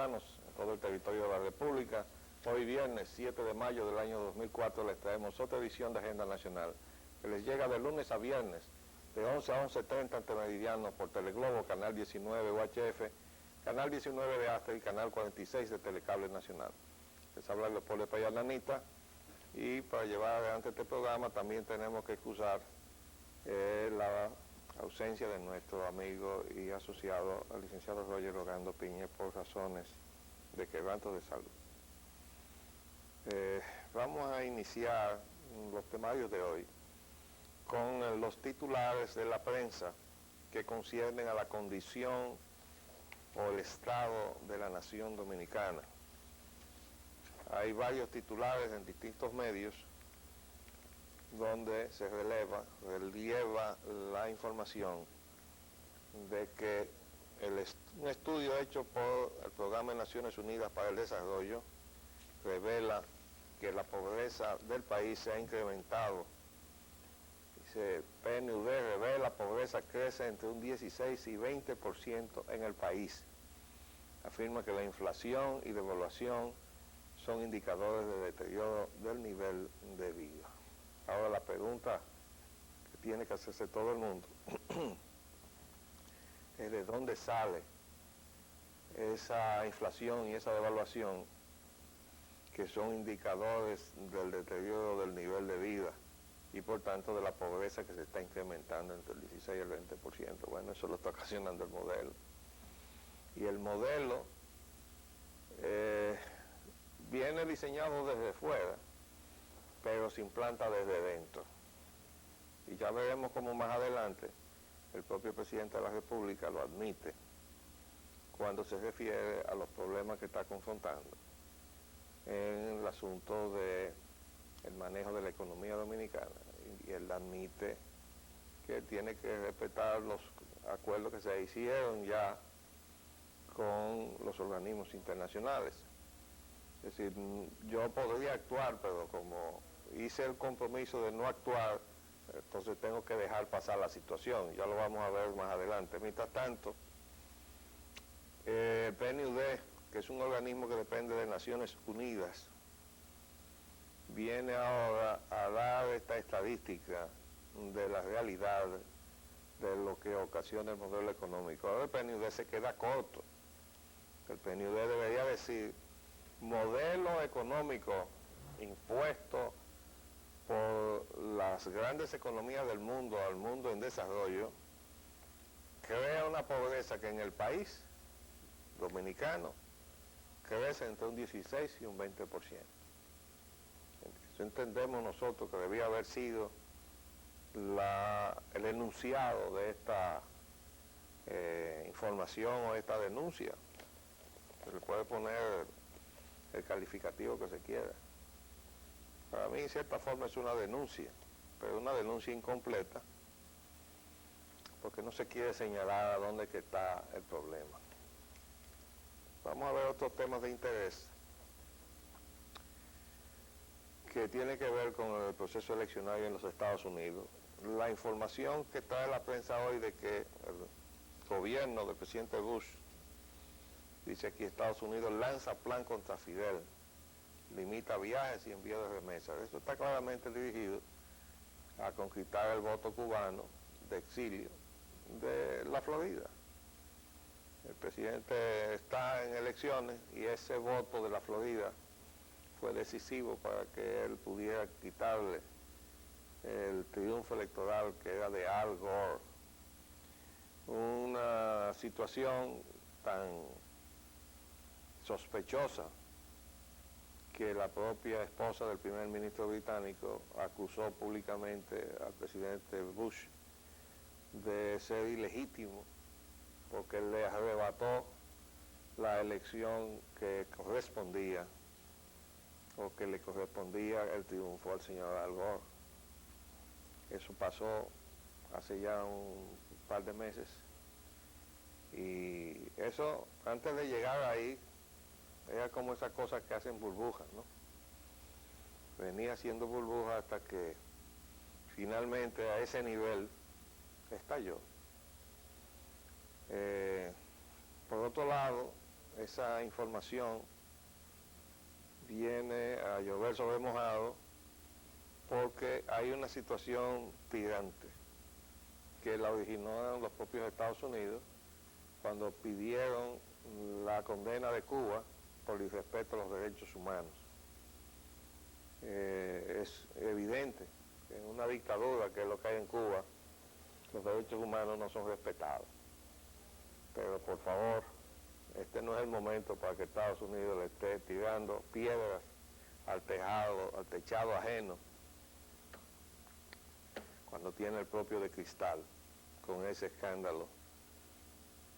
dominicanos en todo el territorio de la República. Hoy viernes 7 de mayo del año 2004 les traemos otra edición de Agenda Nacional que les llega de lunes a viernes de 11 a 11:30 ante meridiano por Teleglobo, Canal 19 UHF, Canal 19 de Astra y Canal 46 de Telecable Nacional. Les habla Leopoldo Payananita y para llevar adelante este programa también tenemos que excusar la ausencia de nuestro amigo y asociado, el licenciado Roger Orlando Piña, por razones de quebranto de salud. Vamos a iniciar los temarios de hoy con los titulares de la prensa que conciernen a la condición o el estado de la nación dominicana. Hay varios titulares en distintos medios donde se relieva la información de que un estudio hecho por el Programa de Naciones Unidas para el Desarrollo revela que la pobreza del país se ha incrementado. Dice, PNUD revela la pobreza crece entre un 16 y 20% en el país. Afirma que la inflación y devaluación son indicadores de deterioro del nivel de vida. Ahora la pregunta que tiene que hacerse todo el mundo es de dónde sale esa inflación y esa devaluación que son indicadores del deterioro del nivel de vida y por tanto de la pobreza que se está incrementando entre el 16 y el 20%. Bueno, eso lo está ocasionando el modelo. Y el modelo viene diseñado desde fuera, pero se implanta desde dentro. Y ya veremos cómo más adelante el propio presidente de la República lo admite cuando se refiere a los problemas que está confrontando en el asunto del manejo de la economía dominicana. Y él admite que tiene que respetar los acuerdos que se hicieron ya con los organismos internacionales. Es decir, yo podría actuar, pero como hice el compromiso de no actuar, entonces tengo que dejar pasar la situación. Ya lo vamos a ver más adelante. Mientras tanto, el PNUD, que es un organismo que depende de Naciones Unidas, viene ahora a dar esta estadística de la realidad de lo que ocasiona el modelo económico. Ahora el PNUD se queda corto. El PNUD debería decir modelo económico impuesto por las grandes economías del mundo al mundo en desarrollo crea una pobreza que en el país dominicano crece entre un 16 y un 20%. Eso entendemos nosotros que debía haber sido el enunciado de esta información o esta denuncia. Se le puede poner el calificativo que se quiera. Para mí, en cierta forma, es una denuncia, pero una denuncia incompleta, porque no se quiere señalar a dónde que está el problema. Vamos a ver otros temas de interés que tienen que ver con el proceso eleccionario en los Estados Unidos. La información que trae la prensa hoy de que el gobierno del presidente Bush, dice aquí Estados Unidos, lanza plan contra Fidel, limita viajes y envío de remesas. Eso está claramente dirigido a conquistar el voto cubano de exilio de la Florida. El presidente está en elecciones y ese voto de la Florida fue decisivo para que él pudiera quitarle el triunfo electoral que era de Al Gore. Una situación tan sospechosa que la propia esposa del primer ministro británico acusó públicamente al presidente Bush de ser ilegítimo porque él le arrebató la elección que correspondía o que le correspondía el triunfo al señor Al Gore. Eso pasó hace ya un par de meses y eso, antes de llegar ahí, era como esas cosas que hacen burbujas, ¿no? Venía haciendo burbujas hasta que finalmente a ese nivel estalló. Por otro lado, esa información viene a llover sobre mojado porque hay una situación tirante que la originaron los propios Estados Unidos cuando pidieron la condena de Cuba por irrespeto a los derechos humanos. Es evidente que en una dictadura, que es lo que hay en Cuba, los derechos humanos no son respetados. Pero por favor, este no es el momento para que Estados Unidos le esté tirando piedras al techado ajeno, cuando tiene el propio de cristal, con ese escándalo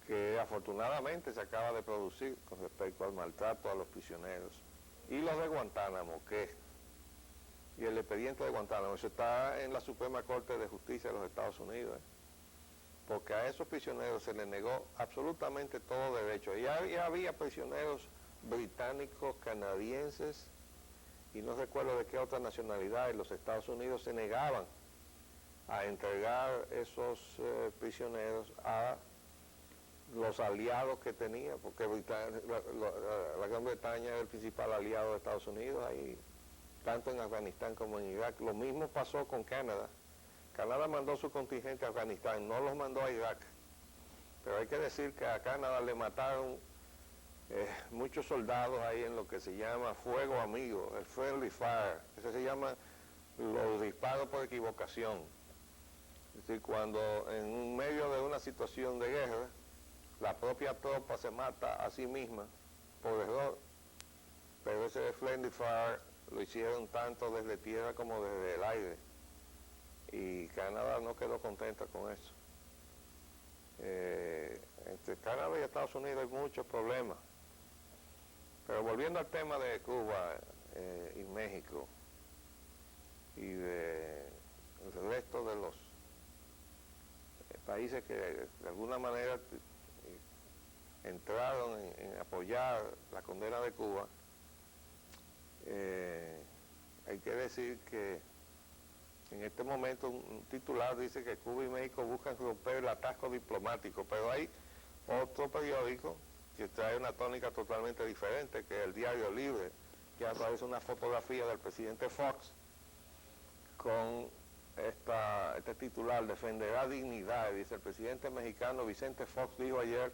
que afortunadamente se acaba de producir con respecto al maltrato a los prisioneros. Y los de Guantánamo, y el expediente de Guantánamo, eso está en la Suprema Corte de Justicia de los Estados Unidos, porque a esos prisioneros se les negó absolutamente todo derecho. Ya había prisioneros británicos, canadienses, y no recuerdo de qué otra nacionalidad, y los Estados Unidos se negaban a entregar esos prisioneros a los aliados que tenía, porque la Gran Bretaña es el principal aliado de Estados Unidos, ahí, tanto en Afganistán como en Irak. Lo mismo pasó con Canadá. Canadá mandó su contingente a Afganistán, no los mandó a Irak. Pero hay que decir que a Canadá le mataron muchos soldados ahí en lo que se llama fuego amigo, el friendly fire. Eso se llama los disparos por equivocación. Es decir, cuando en medio de una situación de guerra, la propia tropa se mata a sí misma por error. Pero ese friendly fire lo hicieron tanto desde tierra como desde el aire. Y Canadá no quedó contenta con eso. Entre Canadá y Estados Unidos hay muchos problemas. Pero volviendo al tema de Cuba y México y del resto de los países que de alguna manera entraron en apoyar la condena de Cuba, hay que decir que en este momento un titular dice que Cuba y México buscan romper el atasco diplomático, pero hay otro periódico que trae una tónica totalmente diferente, que es el Diario Libre, que aparece una fotografía del presidente Fox con este titular: defenderá dignidad. Dice: el presidente mexicano Vicente Fox dijo ayer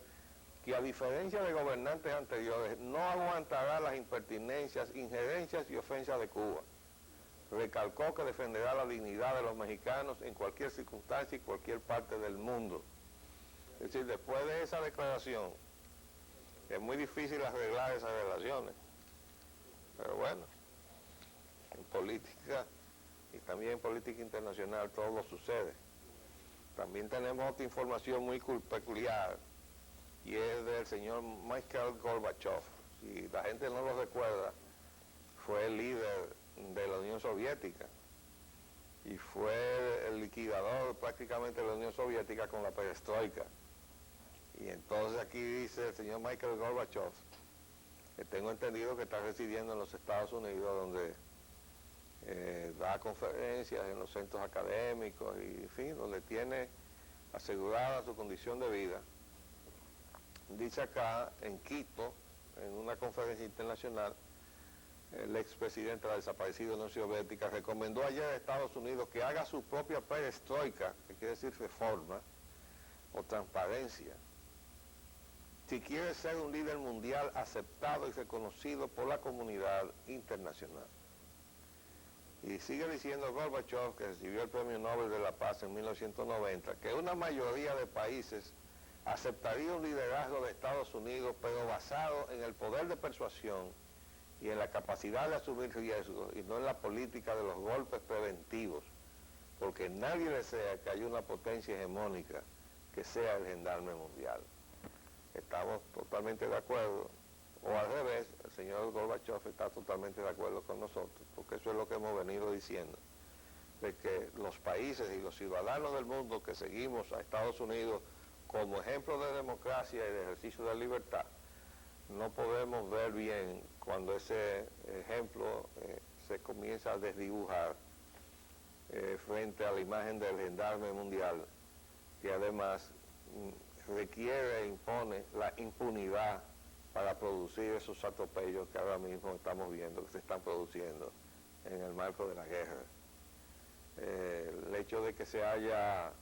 que a diferencia de gobernantes anteriores no aguantará las impertinencias, injerencias y ofensas de Cuba. Recalcó que defenderá la dignidad de los mexicanos en cualquier circunstancia y cualquier parte del mundo. Es decir, después de esa declaración, es muy difícil arreglar esas relaciones. Pero bueno, en política y también en política internacional todo sucede. También tenemos otra información muy peculiar, y es del señor Mikhail Gorbachev. Si la gente no lo recuerda, fue el líder de la Unión Soviética y fue el liquidador prácticamente de la Unión Soviética con la perestroika. Y entonces aquí dice el señor Mikhail Gorbachev, que tengo entendido que está residiendo en los Estados Unidos, donde da conferencias en los centros académicos y, en fin, donde tiene asegurada su condición de vida. Dice acá, en Quito, en una conferencia internacional, el expresidente de la desaparecida Unión Soviética recomendó ayer a Estados Unidos que haga su propia perestroika, que quiere decir reforma o transparencia, si quiere ser un líder mundial aceptado y reconocido por la comunidad internacional. Y sigue diciendo Gorbachev, que recibió el Premio Nobel de la Paz en 1990, que una mayoría de países aceptaría un liderazgo de Estados Unidos, pero basado en el poder de persuasión y en la capacidad de asumir riesgos, y no en la política de los golpes preventivos, porque nadie desea que haya una potencia hegemónica que sea el gendarme mundial. Estamos totalmente de acuerdo, o al revés, el señor Gorbachev está totalmente de acuerdo con nosotros, porque eso es lo que hemos venido diciendo, de que los países y los ciudadanos del mundo que seguimos a Estados Unidos como ejemplo de democracia y de ejercicio de libertad, no podemos ver bien cuando ese ejemplo se comienza a desdibujar frente a la imagen del gendarme mundial, que además requiere e impone la impunidad para producir esos atropellos que ahora mismo estamos viendo que se están produciendo en el marco de la guerra. El hecho de que se haya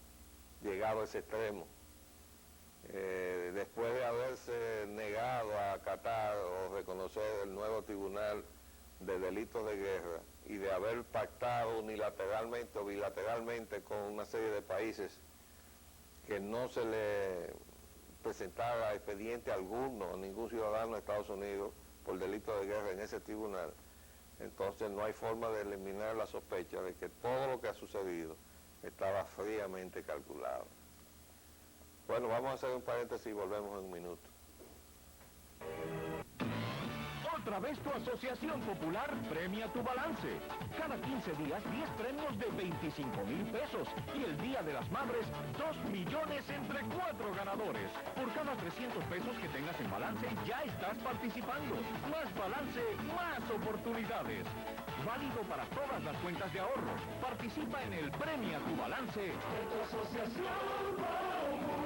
llegado a ese extremo, después de haberse negado a acatar o reconocer el nuevo Tribunal de Delitos de Guerra y de haber pactado unilateralmente o bilateralmente con una serie de países que no se le presentara expediente alguno a ningún ciudadano de Estados Unidos por delito de guerra en ese tribunal, entonces no hay forma de eliminar la sospecha de que todo lo que ha sucedido estaba fríamente calculado. Bueno, vamos a hacer un paréntesis y volvemos en un minuto. Otra vez tu Asociación Popular premia tu balance. Cada 15 días, 10 premios de 25,000 pesos. Y el Día de las Madres, 2 millones entre 4 ganadores. Por cada 300 pesos que tengas en balance, ya estás participando. Más balance, más oportunidades. Válido para todas las cuentas de ahorro. Participa en el Premia tu Balance de tu Asociación Popular.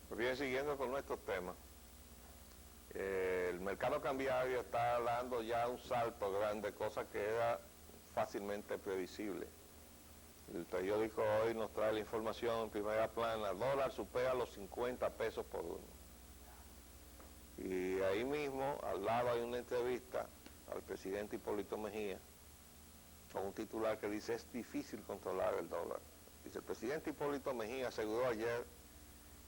Pues bien, siguiendo con nuestros temas, el mercado cambiario está dando ya un salto grande, cosa que era fácilmente previsible. El periódico hoy nos trae la información en primera plana: el dólar supera los 50 pesos por uno. Y ahí mismo, al lado, hay una entrevista al presidente Hipólito Mejía, con un titular que dice: es difícil controlar el dólar. Dice: el presidente Hipólito Mejía aseguró ayer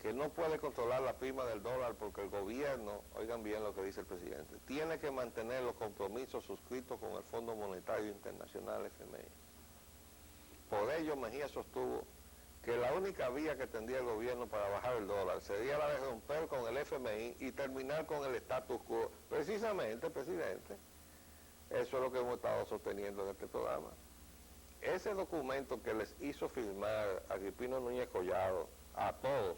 que no puede controlar la prima del dólar porque el gobierno, oigan bien lo que dice el presidente, tiene que mantener los compromisos suscritos con el Fondo Monetario Internacional, FMI. Por ello, Mejía sostuvo que la única vía que tendría el gobierno para bajar el dólar sería la de romper con el FMI y terminar con el status quo. Precisamente, presidente, eso es lo que hemos estado sosteniendo en este programa. Ese documento que les hizo firmar a Agripino Núñez Collado, a todos,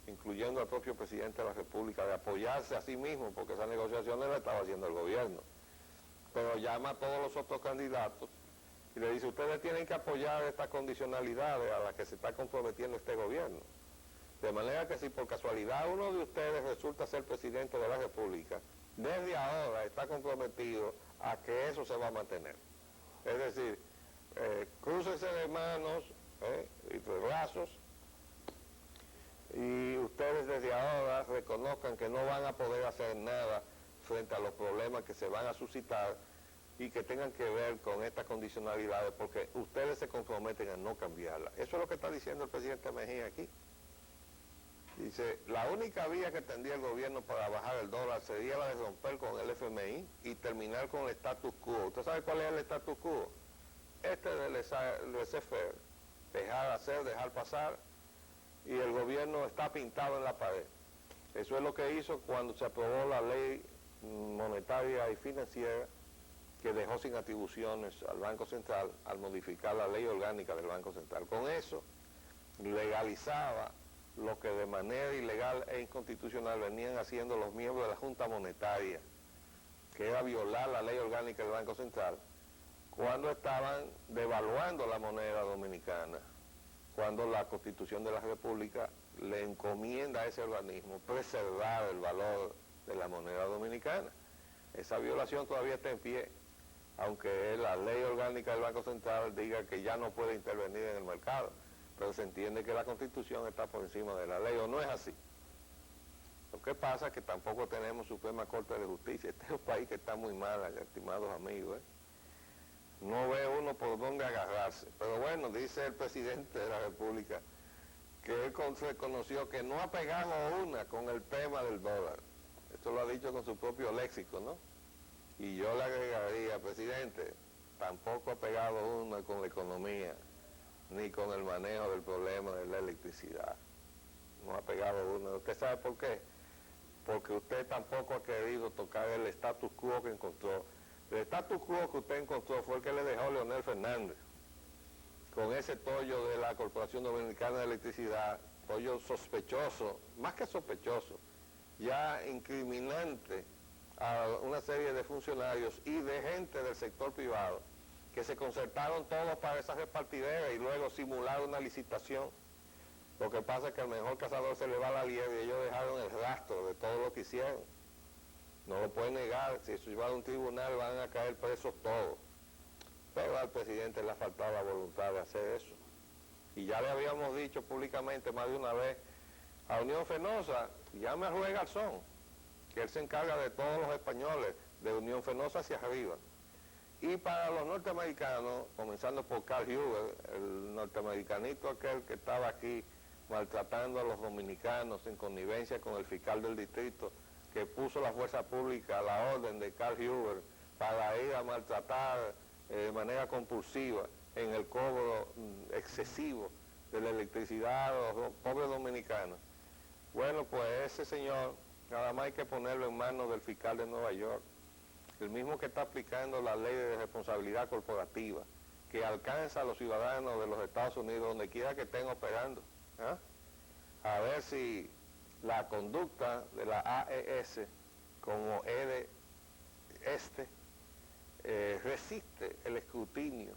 incluyendo al propio presidente de la República, de apoyarse a sí mismo, porque esas negociaciones las estaba haciendo el gobierno, pero llama a todos los otros candidatos y le dice: ustedes tienen que apoyar estas condicionalidades a las que se está comprometiendo este gobierno. De manera que si por casualidad uno de ustedes resulta ser presidente de la República, desde ahora está comprometido a que eso se va a mantener. Es decir, crúcense de manos y de brazos, y ustedes desde ahora reconozcan que no van a poder hacer nada frente a los problemas que se van a suscitar y que tengan que ver con estas condicionalidades, porque ustedes se comprometen a no cambiarlas. Eso es lo que está diciendo el presidente Mejía aquí. Dice: la única vía que tendría el gobierno para bajar el dólar sería la de romper con el FMI y terminar con el status quo. ¿Usted sabe cuál es el status quo? Este del laissez-faire, dejar hacer, dejar pasar, y el gobierno está pintado en la pared. Eso es lo que hizo cuando se aprobó la ley monetaria y financiera, que dejó sin atribuciones al Banco Central al modificar la ley orgánica del Banco Central. Con eso legalizaba lo que de manera ilegal e inconstitucional venían haciendo los miembros de la Junta Monetaria, que era violar la ley orgánica del Banco Central, cuando estaban devaluando la moneda dominicana, cuando la Constitución de la República le encomienda a ese organismo preservar el valor de la moneda dominicana. Esa violación todavía está en pie, aunque la ley orgánica del Banco Central diga que ya no puede intervenir en el mercado, pero se entiende que la Constitución está por encima de la ley, ¿o no es así? Lo que pasa es que tampoco tenemos Suprema Corte de Justicia. Este es un país que está muy mal, estimados amigos, No ve uno por dónde agarrarse. Pero bueno, dice el presidente de la República que él reconoció que no ha pegado una con el tema del dólar. Esto lo ha dicho con su propio léxico, ¿no? Y yo le agregaría: presidente, tampoco ha pegado una con la economía, ni con el manejo del problema de la electricidad. No ha pegado una. ¿Usted sabe por qué? Porque usted tampoco ha querido tocar el status quo que encontró. El status quo que usted encontró fue el que le dejó Leonel Fernández, con ese tollo de la Corporación Dominicana de Electricidad, pollo sospechoso, más que sospechoso, ya incriminante a una serie de funcionarios y de gente del sector privado que se concertaron todos para esa repartidera y luego simularon una licitación. Lo que pasa es que al mejor cazador se le va la liebre y ellos dejaron el rastro de todo lo que hicieron. No lo pueden negar, si eso lleva a un tribunal van a caer presos todos. Pero al presidente le ha faltado la voluntad de hacer eso. Y ya le habíamos dicho públicamente más de una vez a Unión Fenosa, llame a Rubén Garzón, que él se encarga de todos los españoles, de Unión Fenosa hacia arriba. Y para los norteamericanos, comenzando por Carl Huber, el norteamericanito aquel que estaba aquí maltratando a los dominicanos en connivencia con el fiscal del distrito, que puso la fuerza pública a la orden de Carl Huber para ir a maltratar de manera compulsiva en el cobro excesivo de la electricidad a los pobres dominicanos. Bueno, pues ese señor, nada más hay que ponerlo en manos del fiscal de Nueva York, el mismo que está aplicando la ley de responsabilidad corporativa, que alcanza a los ciudadanos de los Estados Unidos donde quiera que estén operando. ¿Ah? A ver si la conducta de la AES, como resiste el escrutinio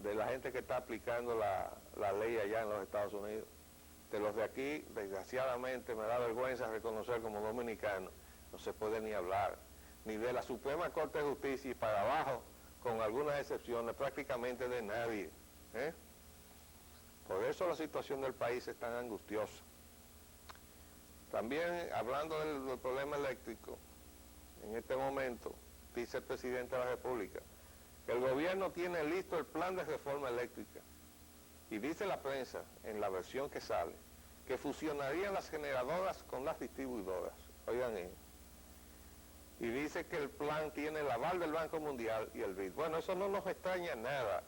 de la gente que está aplicando la ley allá en los Estados Unidos. De los de aquí, desgraciadamente, me da vergüenza reconocer como dominicano, no se puede ni hablar, ni de la Suprema Corte de Justicia y para abajo, con algunas excepciones, prácticamente de nadie. Por eso la situación del país es tan angustiosa. También, hablando del problema eléctrico, en este momento, dice el presidente de la República, que el gobierno tiene listo el plan de reforma eléctrica. Y dice la prensa, en la versión que sale, que fusionarían las generadoras con las distribuidoras. Oigan eso. Y dice que el plan tiene el aval del Banco Mundial y el BID. Bueno, eso no nos extraña nada,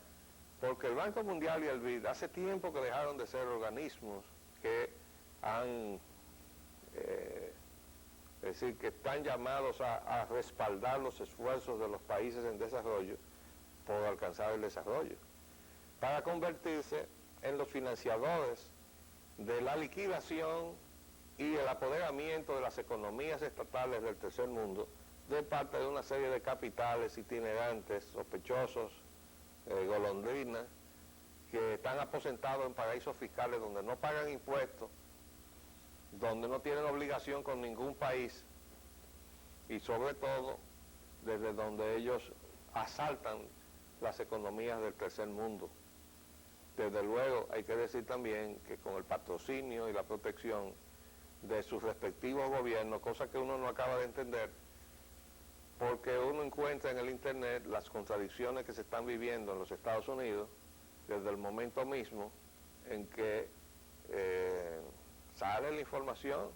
porque el Banco Mundial y el BID hace tiempo que dejaron de ser organismos que han, es decir, que están llamados a respaldar los esfuerzos de los países en desarrollo por alcanzar el desarrollo, para convertirse en los financiadores de la liquidación y el apoderamiento de las economías estatales del tercer mundo de parte de una serie de capitales itinerantes, sospechosos, golondrinas, que están aposentados en paraísos fiscales donde no pagan impuestos, donde no tienen obligación con ningún país y sobre todo desde donde ellos asaltan las economías del tercer mundo. Desde luego hay que decir también que con el patrocinio y la protección de sus respectivos gobiernos, cosa que uno no acaba de entender, porque uno encuentra en el internet las contradicciones que se están viviendo en los Estados Unidos desde el momento mismo en que sale la información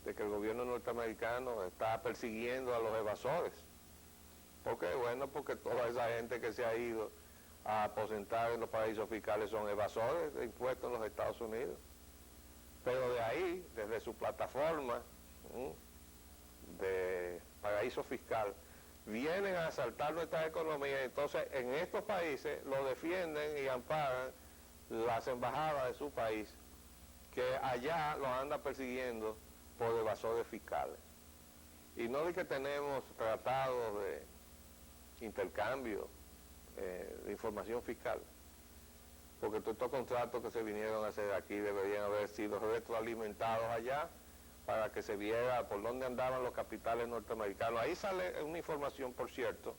de que el gobierno norteamericano está persiguiendo a los evasores. ¿Por qué? Bueno, porque toda esa gente que se ha ido a aposentar en los paraísos fiscales son evasores de impuestos en los Estados Unidos. Pero de ahí, desde su plataforma de paraíso fiscal, vienen a asaltar nuestra economía. Entonces, en estos países lo defienden y amparan las embajadas de su país, que allá los anda persiguiendo por evasores fiscales. Y no de que tenemos tratados de intercambio de información fiscal, porque todos estos contratos que se vinieron a hacer aquí deberían haber sido retroalimentados allá para que se viera por dónde andaban los capitales norteamericanos. Ahí sale una información, por cierto,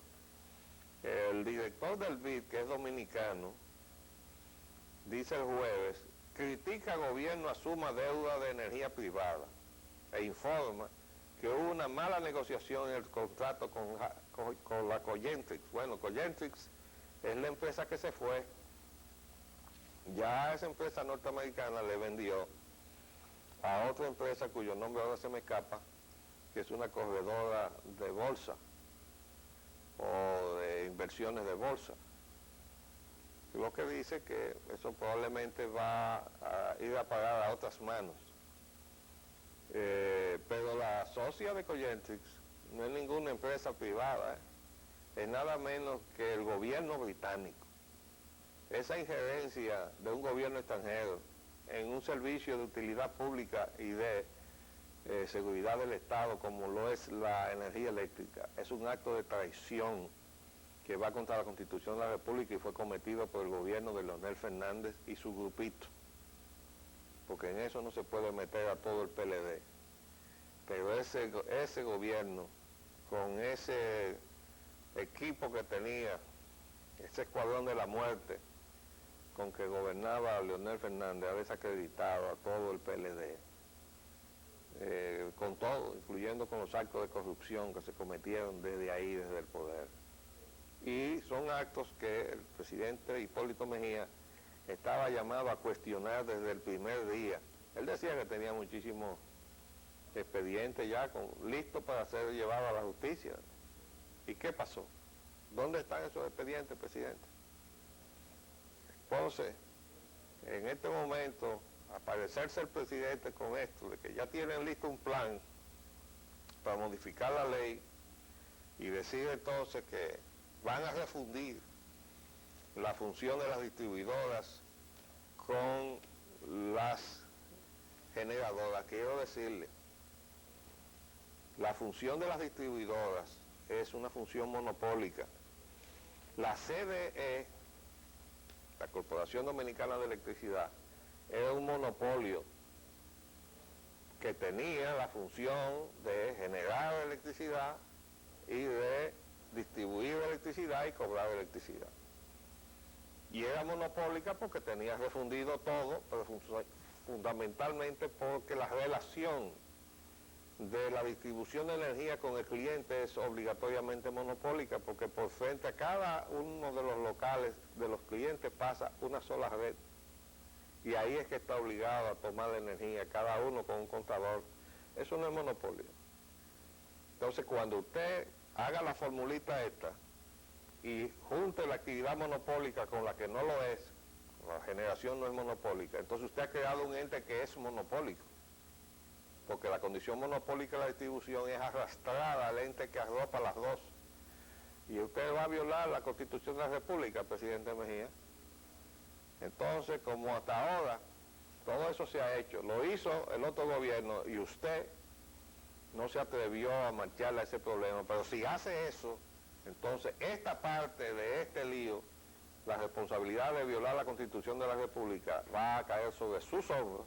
el director del BID, que es dominicano, dice el jueves, critica al gobierno asuma deuda de energía privada e informa que hubo una mala negociación en el contrato con la Cogentrix. Bueno, Cogentrix es la empresa que se fue. Ya esa empresa norteamericana le vendió a otra empresa cuyo nombre ahora se me escapa, que es una corredora de bolsa o de inversiones de bolsa. Lo que dice que eso probablemente va a ir a parar a otras manos. Pero la socia de Cogentrix no es ninguna empresa privada, es nada menos que el gobierno británico. Esa injerencia de un gobierno extranjero en un servicio de utilidad pública y de seguridad del Estado como lo es la energía eléctrica, es un acto de traición que va contra la Constitución de la República y fue cometido por el gobierno de Leonel Fernández y su grupito, porque en eso no se puede meter a todo el PLD. Pero ese gobierno, con ese equipo que tenía, ese escuadrón de la muerte con que gobernaba Leonel Fernández, ha desacreditado a todo el PLD, con todo, incluyendo con los actos de corrupción que se cometieron desde ahí, desde el poder. Y son actos que el presidente Hipólito Mejía estaba llamado a cuestionar desde el primer día. Él decía que tenía muchísimos expedientes ya listos para ser llevados a la justicia. ¿Y qué pasó? ¿Dónde están esos expedientes, presidente? Entonces, en este momento, aparecerse el presidente con esto, de que ya tienen listo un plan para modificar la ley y decir entonces que van a refundir la función de las distribuidoras con las generadoras. Quiero decirle, la función de las distribuidoras es una función monopólica. La CDE, la Corporación Dominicana de Electricidad, era un monopolio que tenía la función de generar electricidad y de distribuir electricidad y cobrar electricidad. Y era monopólica porque tenía refundido todo, pero fundamentalmente porque la relación de la distribución de energía con el cliente es obligatoriamente monopólica, porque por frente a cada uno de los locales de los clientes pasa una sola red, y ahí es que está obligado a tomar la energía, cada uno con un contador. Eso no es monopolio. Entonces, cuando usted haga la formulita esta y junte la actividad monopólica con la que no lo es, la generación no es monopólica, entonces usted ha creado un ente que es monopólico, porque la condición monopólica de la distribución es arrastrada al ente que arropa las dos. Y usted va a violar la Constitución de la República, presidente Mejía. Entonces, como hasta ahora todo eso se ha hecho, lo hizo el otro gobierno y usted no se atrevió a marcharle a ese problema, pero si hace eso, entonces esta parte de este lío, la responsabilidad de violar la Constitución de la República va a caer sobre sus hombros.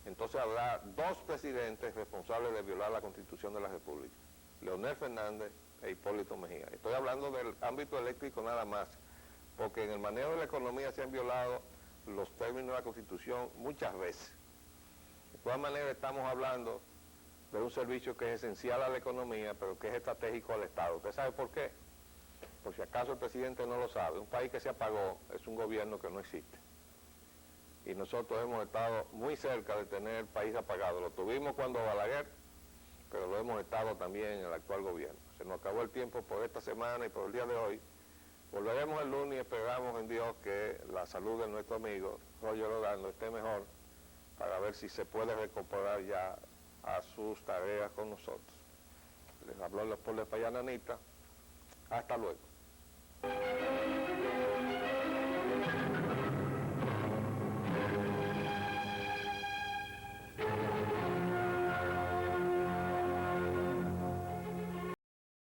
Entonces habrá dos presidentes responsables de violar la Constitución de la República, Leonel Fernández e Hipólito Mejía. Estoy hablando del ámbito eléctrico nada más, porque en el manejo de la economía se han violado los términos de la Constitución muchas veces. De todas maneras, estamos hablando de un servicio que es esencial a la economía, pero que es estratégico al Estado. ¿Usted sabe por qué? Por si acaso el presidente no lo sabe. Un país que se apagó es un gobierno que no existe. Y nosotros hemos estado muy cerca de tener el país apagado. Lo tuvimos cuando Balaguer, pero lo hemos estado también en el actual gobierno. Se nos acabó el tiempo por esta semana y por el día de hoy. Volveremos el lunes y esperamos en Dios que la salud de nuestro amigo Roger Orlando esté mejor para ver si se puede recuperar ya a sus tareas con nosotros. Les habló el Leopoldo Espaillana Anita. Hasta luego.